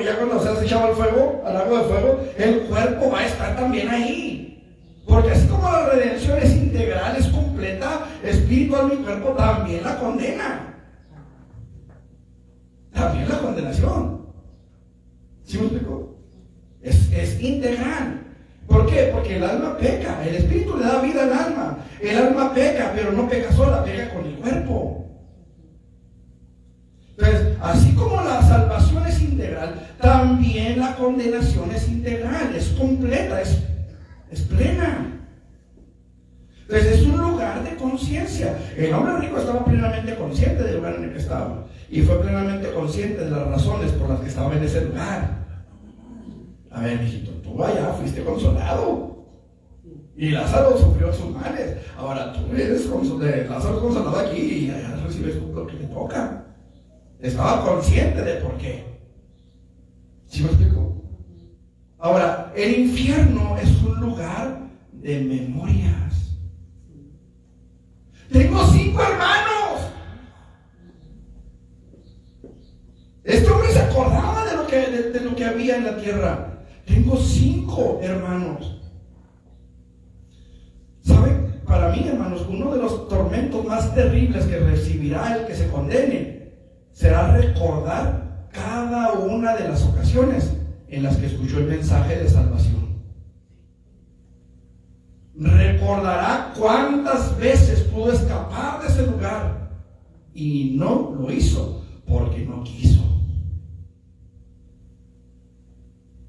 ya cuando seas echado al fuego, al lago de fuego, el cuerpo va a estar también ahí. Porque así como la redención es integral, es completa, espíritu, alma y cuerpo también la condena. También la condenación. ¿Sí me explico? Es integral. ¿Por qué? Porque el alma peca, el espíritu le da vida al alma. El alma peca, pero no peca sola, peca con el cuerpo. Entonces, así como la salvación es integral, también la condenación es integral, es completa, es plena. Entonces, es un lugar de conciencia. El hombre rico estaba plenamente consciente del lugar en el que estaba y fue plenamente consciente de las razones por las que estaba en ese lugar. A ver, mijito, tú allá fuiste consolado. Y Lázaro sufrió sus males. Ahora tú eres Lázaro consolado aquí y allá recibes lo que te toca. Estaba consciente de por qué. ¿Sí me explico? Ahora, el infierno es un lugar de memorias. Tengo 5 hermanos. Este hombre se acordaba de lo que había en la tierra. Tengo 5 hermanos. ¿Saben? Para mí, hermanos, uno de los tormentos más terribles que recibirá el que se condene será recordar cada una de las ocasiones en las que escuchó el mensaje de salvación. Recordará cuántas veces pudo escapar de ese lugar y no lo hizo porque no quiso.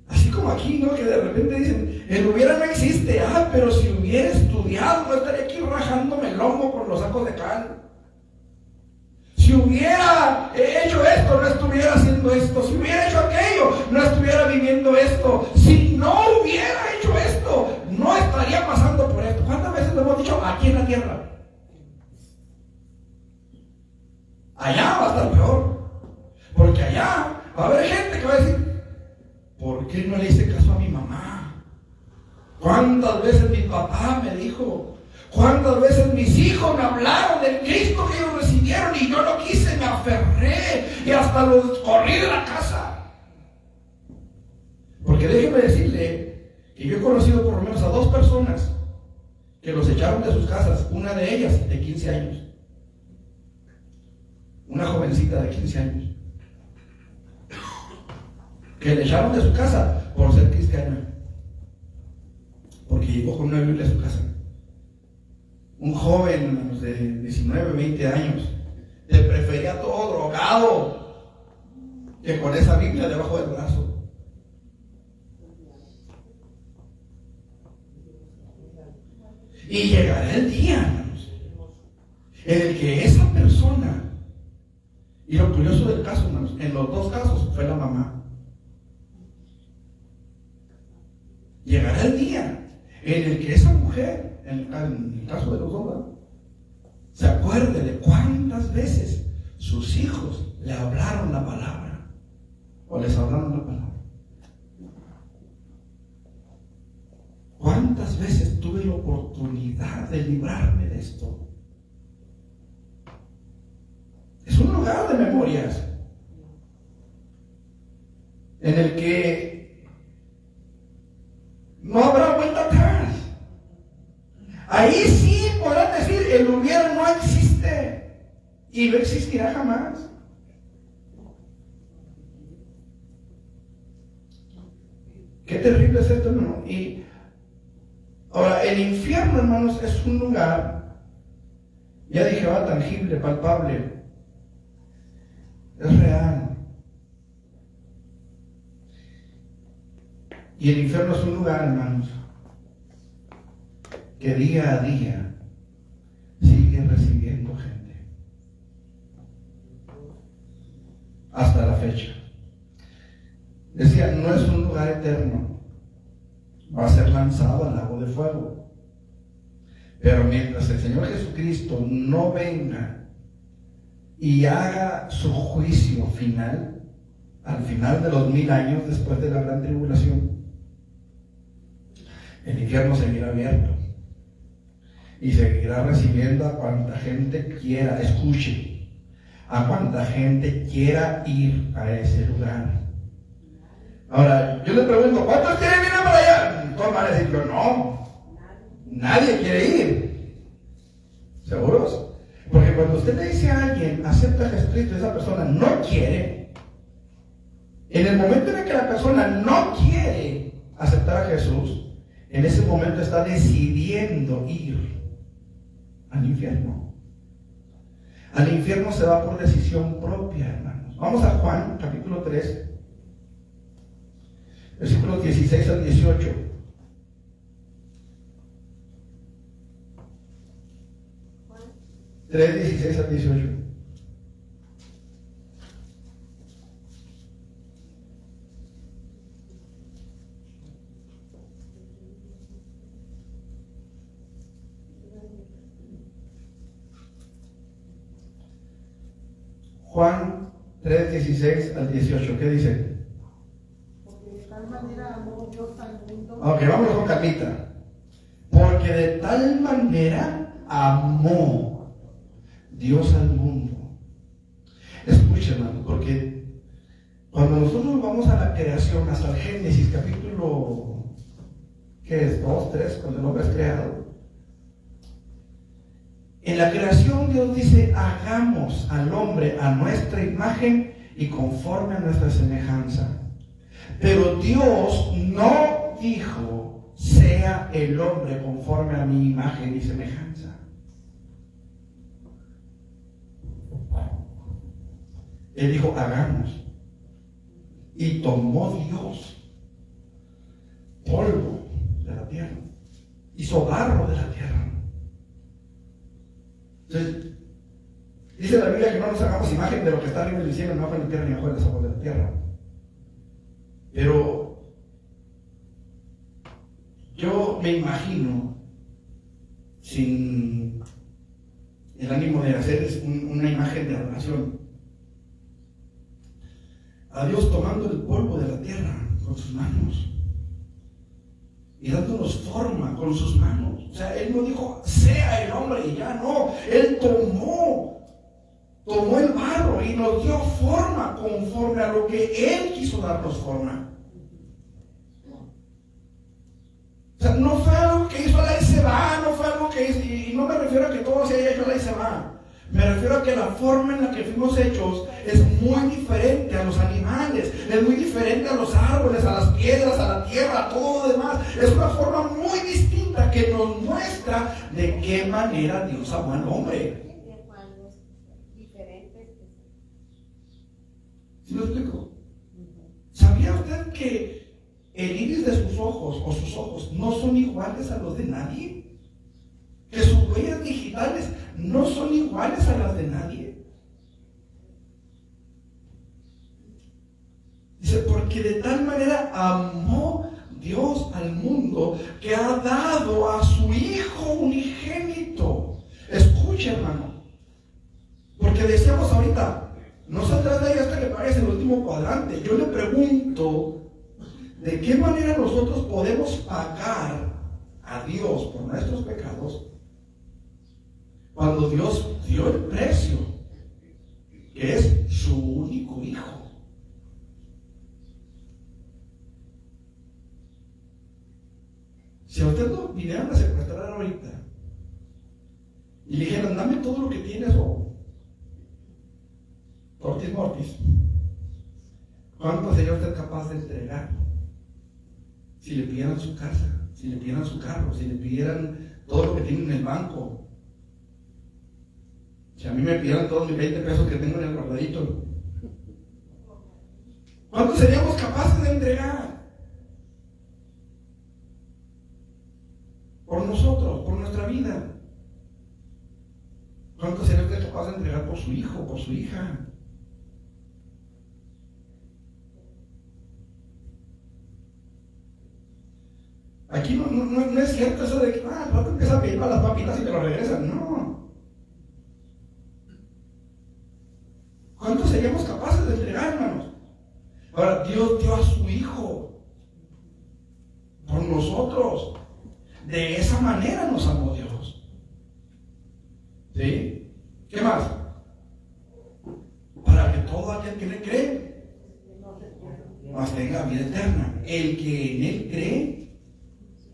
Así como aquí, ¿no? Que de repente dicen, el hubiera no existe. Pero si hubiera estudiado, no estaría aquí rajándome el lomo con los sacos de cal. Si hubiera hecho esto, no estuviera haciendo esto. Si hubiera hecho aquello, no estuviera viviendo esto. Si no hubiera hecho esto, no estaría pasando por esto. ¿Cuántas veces lo hemos dicho aquí en la tierra? Allá va a estar peor. Porque allá va a haber gente que va a decir, ¿por qué no le hice caso a mi mamá? ¿Cuántas veces mi papá me dijo? ¿Cuántas veces mis hijos me hablaron del Cristo que ellos recibieron y yo no quise, me aferré y hasta los corrí de la casa? Porque déjeme decirle que yo he conocido por lo menos a 2 personas que los echaron de sus casas, una de ellas de 15 años. Una jovencita de 15 años. Que le echaron de su casa por ser cristiana. Porque llegó con una Biblia a su casa. Un joven de 19, 20 años, le prefería todo drogado que con esa Biblia debajo del brazo. Y llegará el día, hermanos, en el que esa persona, y lo curioso del caso, hermanos, en los 2 casos fue la mamá. Llegará el día en el que esa mujer, en el caso de los 2, se acuerde de cuántas veces sus hijos le hablaron la palabra o les hablaron la palabra. ¿Cuántas veces tuve la oportunidad de librarme de esto? Es un lugar de memorias en el que no habrá vuelta atrás. Ahí sí podrán decir, el hubiera no existe. y no existirá jamás. Qué terrible es esto, hermano. Y ahora, el infierno, hermanos, es un lugar, ya dije, tangible, palpable, es real. Y el infierno es un lugar, hermanos, que día a día sigue recibiendo gente. Hasta la fecha. Decía, no es un lugar eterno. Va a ser lanzado al lago de fuego. Pero mientras el Señor Jesucristo no venga y haga su juicio final, al final de los 1000 años después de la gran tribulación, el infierno seguirá abierto y seguirá recibiendo a cuanta gente quiera, escuche, a cuanta gente quiera ir a ese lugar. Ahora, yo le pregunto, ¿cuántos quieren ir para allá? Todos van a decir, yo no, nadie quiere ir. ¿Seguros? Porque cuando usted le dice a alguien, acepta a Jesucristo, y esa persona no quiere, en el momento en el que la persona no quiere aceptar a Jesús, en ese momento está decidiendo ir al infierno. Al infierno se va por decisión propia, hermanos. Vamos a Juan, capítulo 3, versículos 16 al 18. Juan 3, 16 al 18. Juan 3, 16 al 18. ¿Qué dice? Porque de tal manera amó Dios al mundo. Ok, vámonos con calmita. Porque de tal manera amó Dios al mundo. Escuchen, hermano, porque cuando nosotros vamos a la creación, hasta el Génesis, capítulo, ¿qué es? 2, 3, cuando el hombre es creado. En la creación Dios dice, hagamos al hombre a nuestra imagen y conforme a nuestra semejanza. Pero Dios no dijo, sea el hombre conforme a mi imagen y semejanza. Él dijo, hagamos. Y tomó Dios polvo de la tierra, hizo barro de la tierra. Entonces, dice la Biblia que no nos hagamos imagen de lo que está arriba del cielo, no abajo en la tierra ni abajo de las aguas de la tierra. Pero yo me imagino, sin el ánimo de hacer una imagen de adoración, a Dios tomando el polvo de la tierra con sus manos y dándonos forma con sus manos. O sea, Él no dijo, sea el hombre y ya no. Él tomó el barro y nos dio forma conforme a lo que Él quiso darnos forma. O sea, no fue algo que hizo la ICEBA, no fue algo que hizo, y no me refiero a que todo se haya hecho la ICEBA. Me refiero a que la forma en la que fuimos hechos es muy diferente a los animales, es muy diferente a los árboles, a las piedras, a la tierra, a todo lo demás. Es una forma muy distinta que nos muestra de qué manera Dios amó al hombre. diferentes. ¿Sí me explico? ¿Sabía usted que el iris de sus ojos o sus ojos no son iguales a los de nadie? Que sus huellas digitales no son iguales a las de nadie. Dice, porque de tal manera amó Dios al mundo que ha dado a su Hijo unigénito. Escucha, hermano, porque decíamos ahorita, no se trata de hasta que pagues el último cuadrante. Yo le pregunto, ¿de qué manera nosotros podemos pagar a Dios por nuestros pecados cuando Dios dio el precio, que es su único Hijo? Si a usted lo vinieran a secuestrar ahorita y le dijeran, dame todo lo que tienes o Tortis mortis. ¿Cuánto sería usted capaz de entregar? Si le pidieran su casa, si le pidieran su carro, si le pidieran todo lo que tiene en el banco. Si a mí me pidieran todos mis 20 pesos que tengo en el guardadito. ¿Cuánto seríamos capaces de entregar? Por nosotros, por nuestra vida. ¿Cuánto sería usted capaz de entregar por su hijo, por su hija? Aquí no es cierto eso de que el pato empieza a pedir para las papitas y te lo regresan. No. ¿Cuánto seríamos capaces de entregar, hermanos? Ahora, Dios dio a su hijo por nosotros. De esa manera nos amó Dios. ¿Sí? ¿Qué más? Para que todo aquel que le cree mas tenga vida eterna. El que en él cree.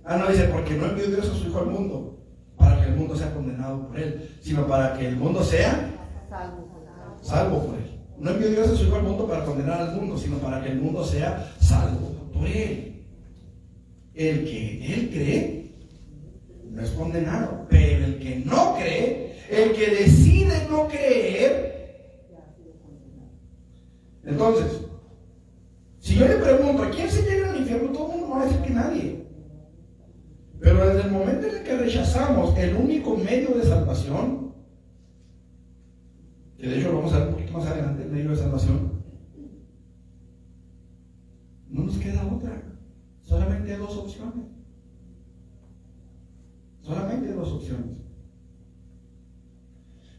No dice, porque no envió Dios a su hijo al mundo para que el mundo sea condenado por él, sino para que el mundo sea salvo por él. No envió Dios a su hijo al mundo para condenar al mundo, sino para que el mundo sea salvo por él. El que en él cree no es condenado, pero el que no cree, el que decide no creer. Entonces, si yo le pregunto, ¿a quién se llega al infierno? Todo el mundo va a decir que nadie. Pero desde el momento en el que rechazamos el único medio de salvación, que de hecho lo vamos a ver un poquito más adelante, el medio de salvación, no nos queda otra. Solamente hay dos opciones. Solamente hay dos opciones.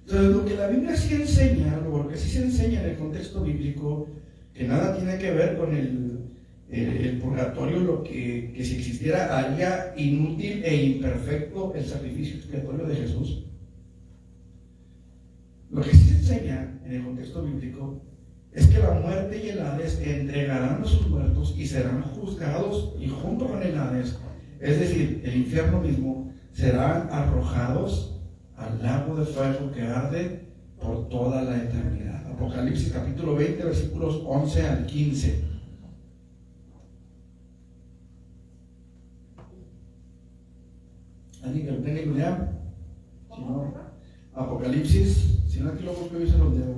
Entonces, lo que la Biblia sí enseña, lo que sí se enseña en el contexto bíblico, que nada tiene que ver con el purgatorio, lo que si existiera haría inútil e imperfecto el sacrificio expiatorio de Jesús. Lo que sí se enseña en el contexto bíblico es que la muerte y el Hades entregarán a sus muertos y serán juzgados, y junto con el Hades, es decir, el infierno mismo, serán arrojados al lago de fuego que arde por toda la eternidad. Apocalipsis capítulo 20, versículos 11 al 15. ¿Alguien que lo tenga y lo lea? Si no, Apocalipsis, si no aquí lo busco yo se los leo.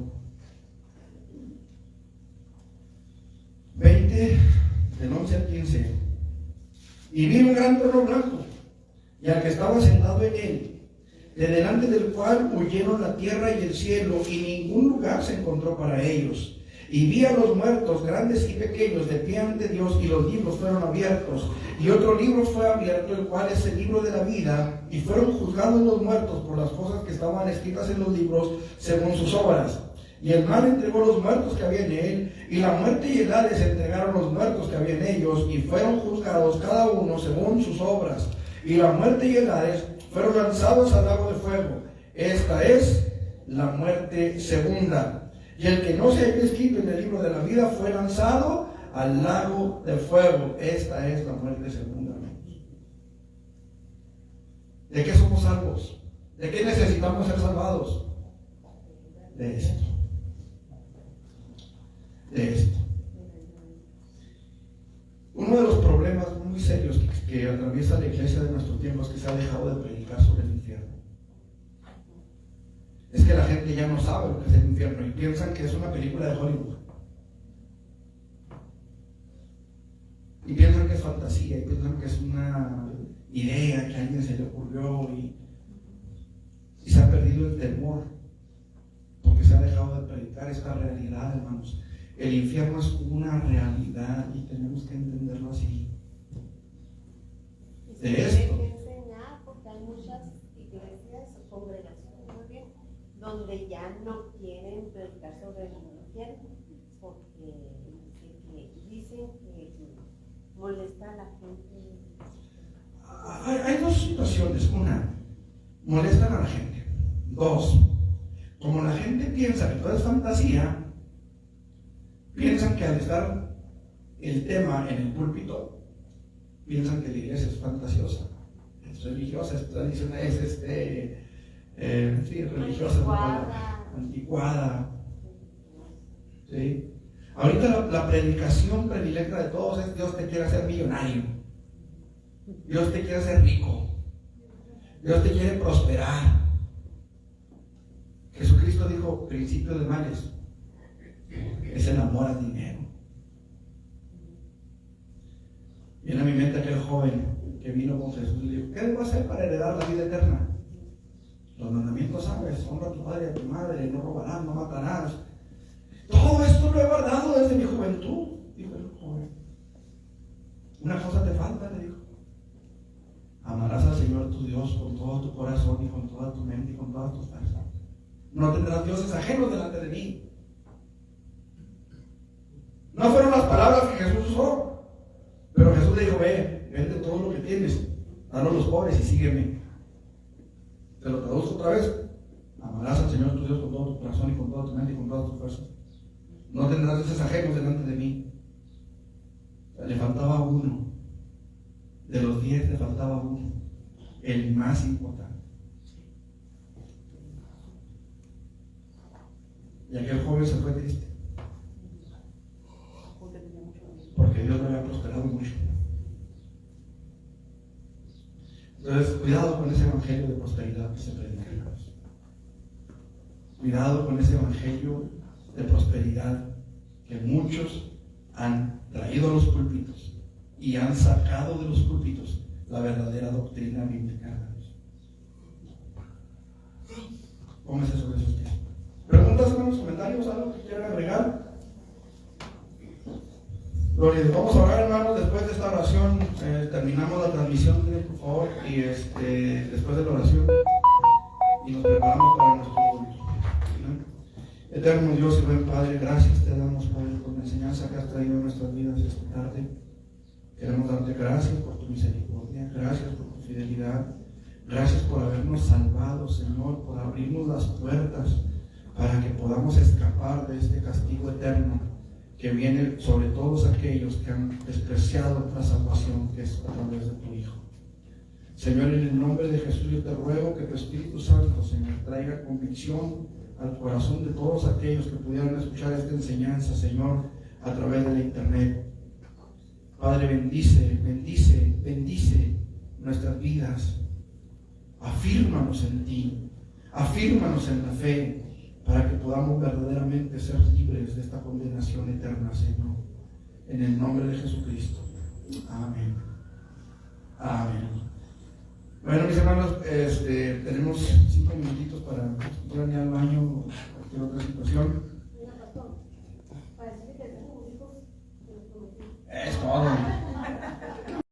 20, del 11 al 15. Y vi un gran trono blanco, y al que estaba sentado en él, de delante del cual huyeron la tierra y el cielo, y ningún lugar se encontró para ellos. Y vi a los muertos, grandes y pequeños, de pie ante Dios, y los libros fueron abiertos. Y otro libro fue abierto, el cual es el libro de la vida, y fueron juzgados los muertos por las cosas que estaban escritas en los libros, según sus obras. Y el mar entregó los muertos que había en él, y la muerte y el Hades entregaron los muertos que había en ellos, y fueron juzgados cada uno según sus obras. Y la muerte y el Hades fueron lanzados al lago de fuego. Esta es la muerte segunda. Y el que no se haya escrito en el libro de la vida fue lanzado al lago de fuego. Esta es la muerte segunda. ¿De qué somos salvos? ¿De qué necesitamos ser salvados? De esto. De esto. Uno de los problemas muy serios que atraviesa la iglesia de nuestro tiempo es que se ha dejado de predicar sobre el infierno. Es que la gente ya no sabe lo que es el infierno y piensan que es una película de Hollywood. Y piensan que es fantasía, y piensan que es una idea que a alguien se le ocurrió, y se ha perdido el temor porque se ha dejado de predicar esta realidad, hermanos. El infierno es una realidad y tenemos que entenderlo así. Y se tiene que enseñar, porque hay muchas iglesias o congregaciones donde ya no quieren predicar sobre el infierno, porque dicen que molesta a la gente. Hay dos situaciones. Una, molestan a la gente. Dos, como la gente piensa que todo es fantasía, piensan que al estar el tema en el púlpito, piensan que la iglesia es fantasiosa, es religiosa, es tradicional, es religiosa, anticuada. ¿Sí? Ahorita la predicación predilecta de todos es: Dios te quiere hacer millonario, Dios te quiere hacer rico, Dios te quiere prosperar. Jesucristo dijo: principio de males es el amor al dinero. Viene a mi mente aquel joven que vino con Jesús y le dijo: ¿qué debo hacer para heredar la vida eterna? Los mandamientos, sabes: honra a tu padre y a tu madre, no robarás, no matarás. Todo esto lo he guardado desde mi juventud, dijo el joven. Una cosa te falta, le dijo: amarás al Señor tu Dios con todo tu corazón y con toda tu mente y con todas tus fuerzas. No tendrás dioses ajenos delante de mí. No fueron las palabras que Jesús usó, pero Jesús le dijo: ve, vende todo lo que tienes, dalo a los pobres y sígueme. Te lo traduzco otra vez: amarás al Señor tu Dios con todo tu corazón y con toda tu mente y con todas tus fuerzas. No tendrás dioses ajenos delante de mí. O sea, le faltaba uno. De los 10 le faltaba uno, el más importante. Y aquel joven se fue triste, porque Dios lo había prosperado mucho. Entonces, cuidado con ese evangelio de prosperidad que se predica. Cuidado con ese evangelio de prosperidad que muchos han traído a los púlpitos y han sacado de los púlpitos la verdadera doctrina bíblica. Póngase sobre sus pies. ¿Preguntas, hermanos, comentarios, algo que quieran agregar? Gloria a Dios. Vamos a orar, hermanos. Después de esta oración terminamos la transmisión, por favor, y después de la oración, y nos preparamos para nuestro culto. Eterno Dios y buen Padre, gracias te damos, Padre, por la enseñanza que has traído en nuestras vidas esta tarde. Queremos darte gracias por tu misericordia, gracias por tu fidelidad, gracias por habernos salvado, Señor, por abrirnos las puertas para que podamos escapar de este castigo eterno que viene sobre todos aquellos que han despreciado la salvación que es a través de tu Hijo. Señor, en el nombre de Jesús yo te ruego que tu Espíritu Santo, Señor, traiga convicción al corazón de todos aquellos que pudieran escuchar esta enseñanza, Señor, a través de la internet. Padre, bendice nuestras vidas. Afírmanos en ti, afírmanos en la fe, para que podamos verdaderamente ser libres de esta condenación eterna, Señor. En el nombre de Jesucristo. Amén. Amén. Bueno, mis hermanos, tenemos 5 minutitos para ir al baño o cualquier otra situación.